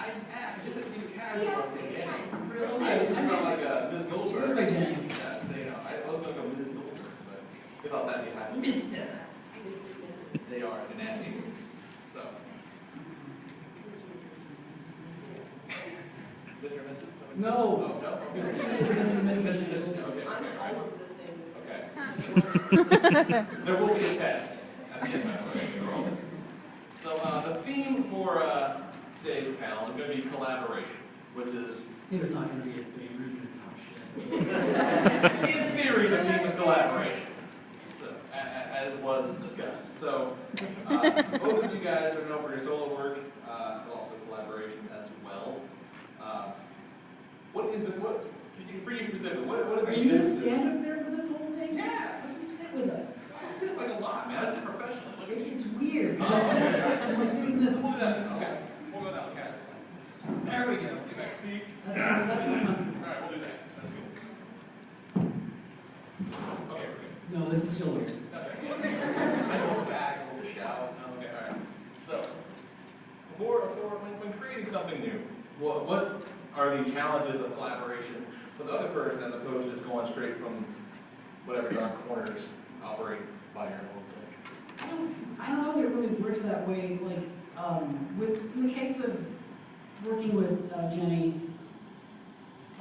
I just asked. Just he's a casual. Yeah, it's fine. I'm just like Ms. Goldberg. Where's my Jenny? You know, I was going to go Ms. Goldberg, but without that behind. Mister. They are nasty. So. Mr. and Mrs. No. Oh, no? Okay. Mr. and Mrs. Okay. I'm all of the things. Okay. There will be a test at the end, by the way, for all this. So the theme for today's panel is going to be collaboration, which is... There's not going to be a thing. We're just going to talk shit. In theory, the theme is collaboration, so, as was discussed. So both of you guys are known for your solo work, but also collaboration as well. What is the... For you specifically, what are the... Are you going to stand up there for this whole thing? Yeah. Why don't you sit with us? I sit like a lot, man. I sit professionally. Look at me. It's weird. Oh, So, we're doing this We'll whole do that. time. Okay. We'll go down the category. There we go. Get back. See? That's more comfortable. All right, we'll do that. That's good. Okay, we're good. No, this is still weird. Okay. I go back, we'll shout. Okay, all right. So, when creating something new, what are the challenges of collaboration with the other person as opposed to just going straight from whatever dark corners operate by your own thing? I don't know that it really works that way. Like, in the case of working with Jenny,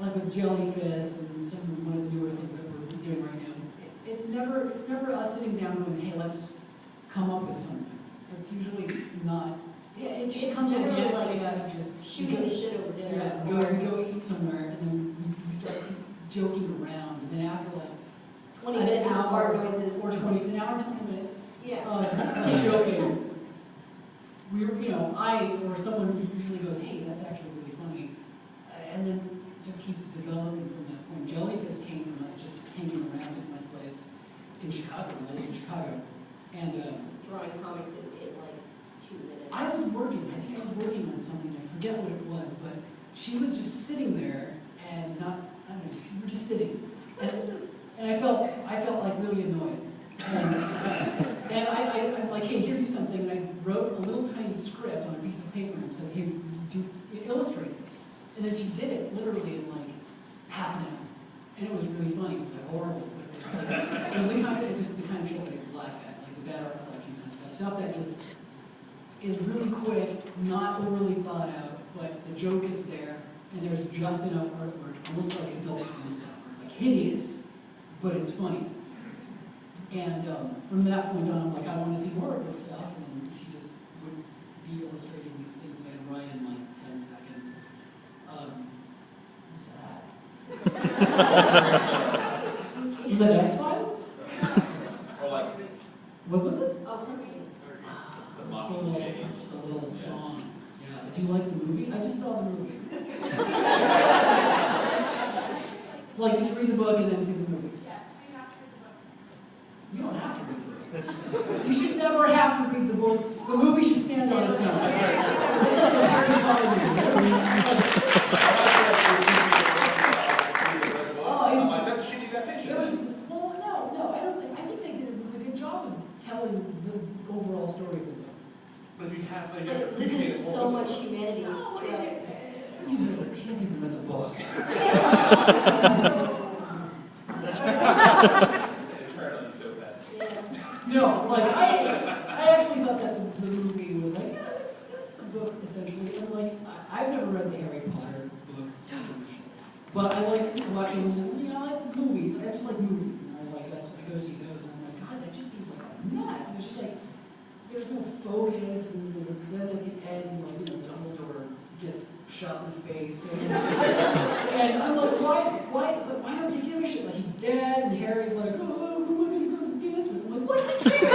like with Jellyfist and one of the newer things that we're doing right now, it's never us sitting down going, hey, let's come up with something. It's usually not. Yeah, it just comes up generally like out of just Shooting the shit over dinner. Yeah, we go eat somewhere, and then we start joking around, and then after like 20 minutes of fart noises. or an hour and 20 minutes Yeah. of joking. I or someone usually goes, hey, that's actually really funny, and then just keeps developing from that point. Jellyfist came from us just hanging around at my place in Chicago, when I lived in Chicago, and Drawing comics in like 2 minutes. I think I was working on something, I forget what it was, but she was just sitting there and we were just sitting. And I felt like really annoyed. And I'm like, hey, here, do something. And I wrote a little tiny script on a piece of paper and said, hey, illustrate this. And then she did it literally in like half an hour. And it was really funny. It was like horrible. But it was the kind of show that you laugh at, like the bad art collection kind of stuff. Stuff that just is really quick, not overly thought out, but the joke is there, and there's just enough artwork, almost like adult swim stuff. It's like hideous, but it's funny. And from that point on, I'm like, I want to see more of this stuff, and she just would be illustrating these things that I'd write in like 10 seconds. Sad. Was that X-Files? Or like What was it? Oh, Hercules. the It's Mocking the Jays. little song. Yeah. Did you like the movie? I just saw the movie. Like, did you read the book and then see the movie? Yes, we have to read the book. You don't have to read the book. You should never have to read the book. The movie should stand on its own. It's like the Harry Potter movie. I got the shitty adaptation. No, I don't think. I think they did a really good job of telling the overall story of the book. But if you have, But it loses so much humanity No, throughout. she hasn't even read the book. Eternally so bad. Yeah. No, like I actually thought that the movie was like, yeah, that's the book essentially. And like I've never read the Harry Potter books, but I like watching. I like movies. I just like movies, and I go see those, and I'm like, God, that just seems like a mess. It was just like there's no focus, and then at the end, like Dumbledore gets shot in the face, and I'm like, why don't they give a shit? Like he's dead, and Harry's like, oh, who am I gonna go dance with? I'm like, what do they care?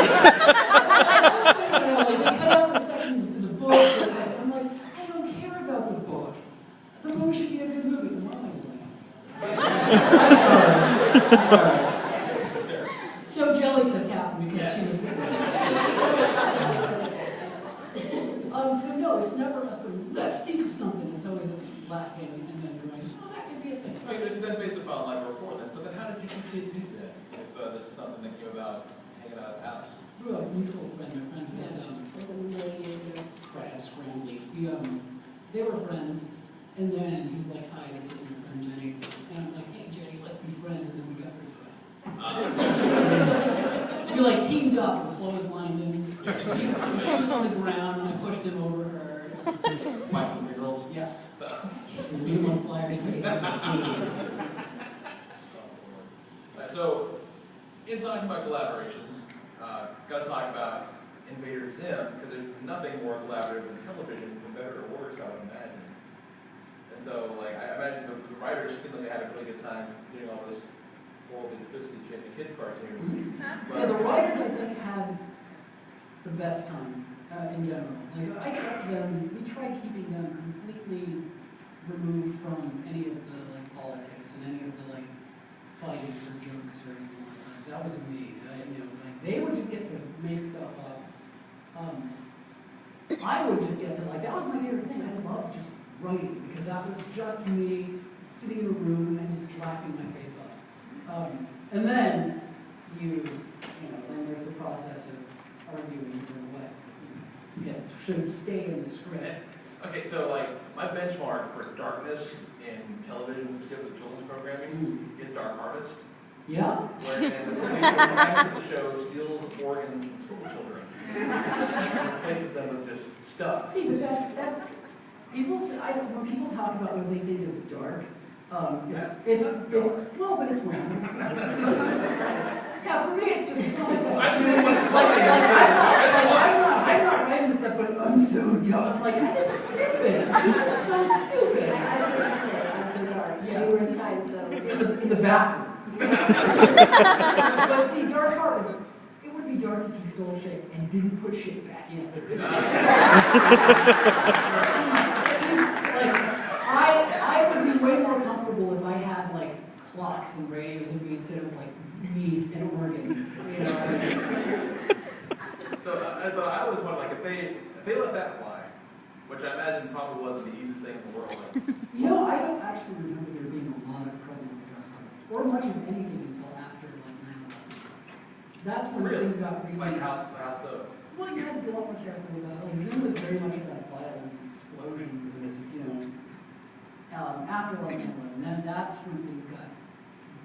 Like they cut out the section in the book. I'm like, I don't care about the book. The movie should be a good movie. Why am I doing that? I'm sorry. So Jellyfist happened because she was sitting there. So no, it's never us going, let's think of something. It's always us laughing and then going, oh, that could be a thing. Okay, then based upon like a report then, so then how did you two kids do that? If this is something that came about hanging out at the house? Through a mutual friend, my friend was Like a million years ago. Brad Scrambley. they were friends, and then he's like, hi, this is my friend Jenny, and I'm like, hey Jenny, let's be friends, and then we got pretty friends. We like teamed up and clotheslined him. She was on the ground, and I pushed him over her. Michael girls. Yeah. So. Just leave him on fire, so you can just see. So, in talking about collaborations, got to talk about Invader Zim, because there's nothing more collaborative than television, for better or worse, I would imagine. And so, like, I imagine the writers seem like they had a really good time doing all this worldly twisted shit in the kids' cartoon. Yeah, the writers, I think, had the best time in general. Like, I kept them, we tried keeping them completely removed from any of the, like, politics and any of the, like, fighting for jokes or anything like that. That was me. You know, like, they would just get to make stuff up. I would just get to, like, that was my favorite thing. I loved just writing, because that was just me sitting in a room and just laughing my face off. And then then there's the process of arguing for what should stay in the script. Okay, so like my benchmark for darkness in television, specifically children's programming, is Dark Harvest. Yeah. Where the protagonist of the show steals organs from school children and replaces them with just stuff. See, but that. People say, when people talk about what they think is dark, it's well, but it's wrong. Yeah, for me, it's just fun. I'm not writing this stuff, but I'm so dumb. Like, this is stupid. This is so stupid. I don't know what you said, I'm so dark. Yeah. Numerous times, so. In the bathroom. But see, Dark Harvest, it would be dark if he stole shit and didn't put shit back in. I would be way more comfortable if I had like clocks and radios and me instead of like meat and organs. You know. So, but I always wonder, like, if they let that fly, which I imagine probably wasn't the easiest thing in the world. Like, You know, I don't actually remember there being a lot of trouble with Dark Harvest, or much of anything until after like 9/11. That's when really? things got really. Like how so? Well, you had to be a lot more careful about it. Like, Zoom was very much about violence and explosions, and it just, after like 9/11, then that's when things got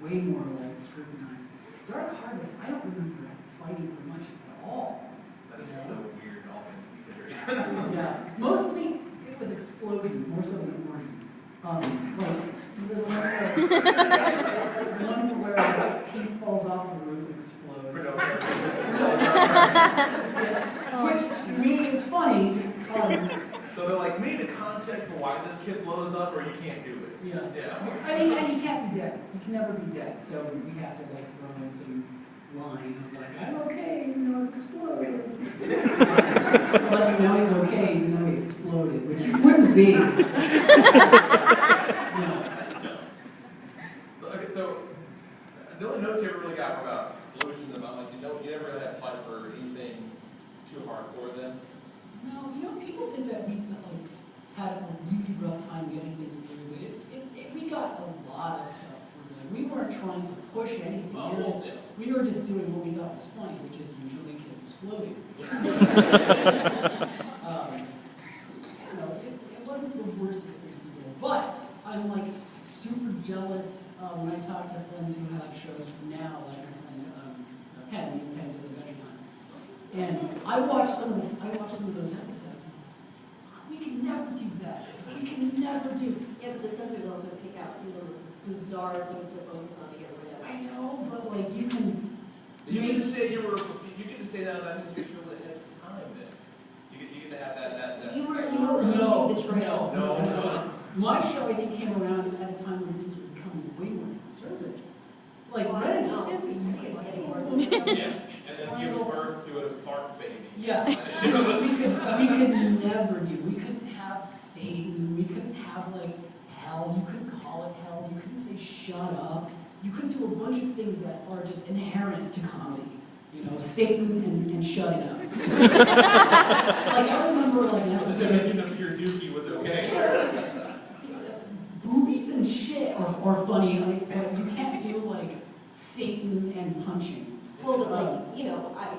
way more like scrutinized. Dark Harvest, I don't remember fighting for much at all. That is so weird, all things considered. Yeah, mostly it was explosions, more so than organs. Like, the one where Keith falls off the roof and explodes. Yes, which to me is funny. So they're like, we need the context for why this kid blows up, or you can't do it. Yeah. Yeah. And he can't be dead. He can never be dead. So we have to like throw in some line of like, I'm okay, even though it exploded. To let you know he's okay, even though he exploded, which he wouldn't be. Okay, so the only notes you ever really got were about explosions, about like, you never really had to fight for anything too hardcore then. No, people think that we like had a really rough time getting things through, but we got a lot of stuff through. Like, we weren't trying to push anything. We were just doing what we thought was funny, which is usually kids exploding. It wasn't the worst experience in the world, but I'm like super jealous when I talk to friends who have shows now, like my friend Penn does Adventure Time. And I watched some of those episodes. We can never do that. We can never do. Yeah, but the censors also pick out some of those bizarre things to focus on to get rid of. I know, but like you can. You get to say that that means you're showing ahead of time then. You get to have that. You were No. losing the trail. No. My show, I think, came around at a time when things were becoming way more conservative. Like Ren and Stimpy, you could like Yeah, and then give birth to a Clark baby. Yeah, which we could never do. We couldn't have Satan. We couldn't have like hell. You couldn't call it hell. You couldn't say shut up. You couldn't do a bunch of things that are just inherent to comedy. Satan and shutting up. Like I remember like an Just episode. mention of your dookie was okay. Boobies and shit are funny. Like you can't do like Satan and punching. Well, but like,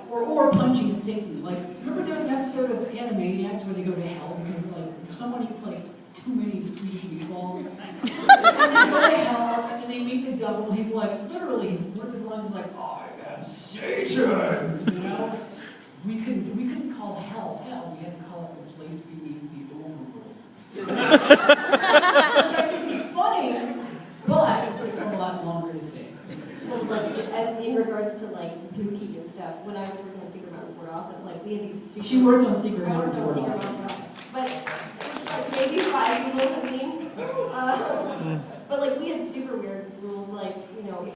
Or punching Satan. Like, remember there was an episode of Animaniacs where they go to hell because like if someone eats like too many Swedish meatballs. And they go to hell, and they meet the devil, and he's like, literally, one of his lines is like, I am Satan, you know? We couldn't call hell hell, we had to call it the place beneath the overworld. Which I think is funny, but it's a lot longer to say. Well, like, and in regards to like Dookie and stuff, when I was working on Secret Mountain Fort Awesome, like we had these super. She worked on Secret I worked Mountain on Fort Secret Awesome. Mountain, but which like maybe 5 people have seen. But like we had super weird rules, like, you know,